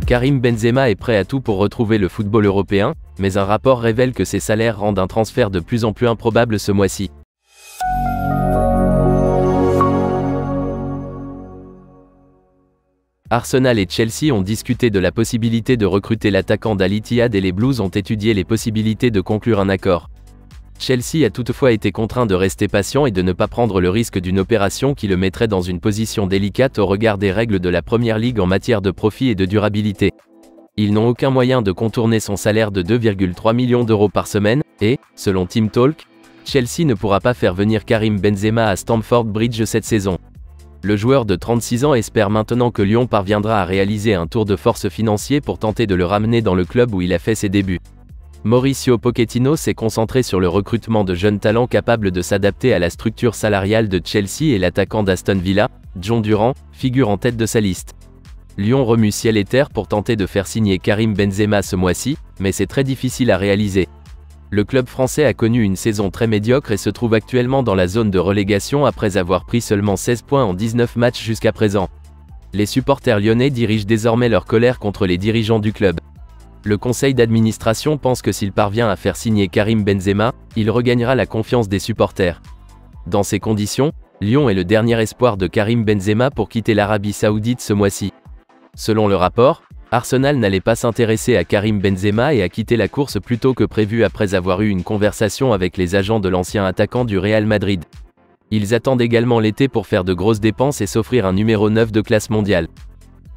Karim Benzema est prêt à tout pour retrouver le football européen, mais un rapport révèle que ses salaires rendent un transfert de plus en plus improbable ce mois-ci. Arsenal et Chelsea ont discuté de la possibilité de recruter l'attaquant d'Al Ittihad et les Blues ont étudié les possibilités de conclure un accord. Chelsea a toutefois été contraint de rester patient et de ne pas prendre le risque d'une opération qui le mettrait dans une position délicate au regard des règles de la Premier League en matière de profit et de durabilité. Ils n'ont aucun moyen de contourner son salaire de 2,3 millions d'euros par semaine, et, selon Team Talk, Chelsea ne pourra pas faire venir Karim Benzema à Stamford Bridge cette saison. Le joueur de 36 ans espère maintenant que Lyon parviendra à réaliser un tour de force financier pour tenter de le ramener dans le club où il a fait ses débuts. Mauricio Pochettino s'est concentré sur le recrutement de jeunes talents capables de s'adapter à la structure salariale de Chelsea et l'attaquant d'Aston Villa, John Durand, figure en tête de sa liste. Lyon remue ciel et terre pour tenter de faire signer Karim Benzema ce mois-ci, mais c'est très difficile à réaliser. Le club français a connu une saison très médiocre et se trouve actuellement dans la zone de relégation après avoir pris seulement 16 points en 19 matchs jusqu'à présent. Les supporters lyonnais dirigent désormais leur colère contre les dirigeants du club. Le conseil d'administration pense que s'il parvient à faire signer Karim Benzema, il regagnera la confiance des supporters. Dans ces conditions, Lyon est le dernier espoir de Karim Benzema pour quitter l'Arabie Saoudite ce mois-ci. Selon le rapport, Arsenal n'allait pas s'intéresser à Karim Benzema et a quitté la course plus tôt que prévu après avoir eu une conversation avec les agents de l'ancien attaquant du Real Madrid. Ils attendent également l'été pour faire de grosses dépenses et s'offrir un numéro 9 de classe mondiale.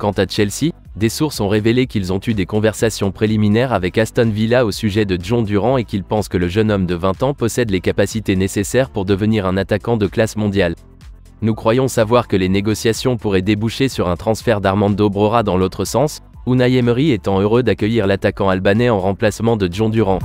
Quant à Chelsea, des sources ont révélé qu'ils ont eu des conversations préliminaires avec Aston Villa au sujet de John Durand et qu'ils pensent que le jeune homme de 20 ans possède les capacités nécessaires pour devenir un attaquant de classe mondiale. Nous croyons savoir que les négociations pourraient déboucher sur un transfert d'Armando Broja dans l'autre sens, Unai Emery étant heureux d'accueillir l'attaquant albanais en remplacement de John Durand.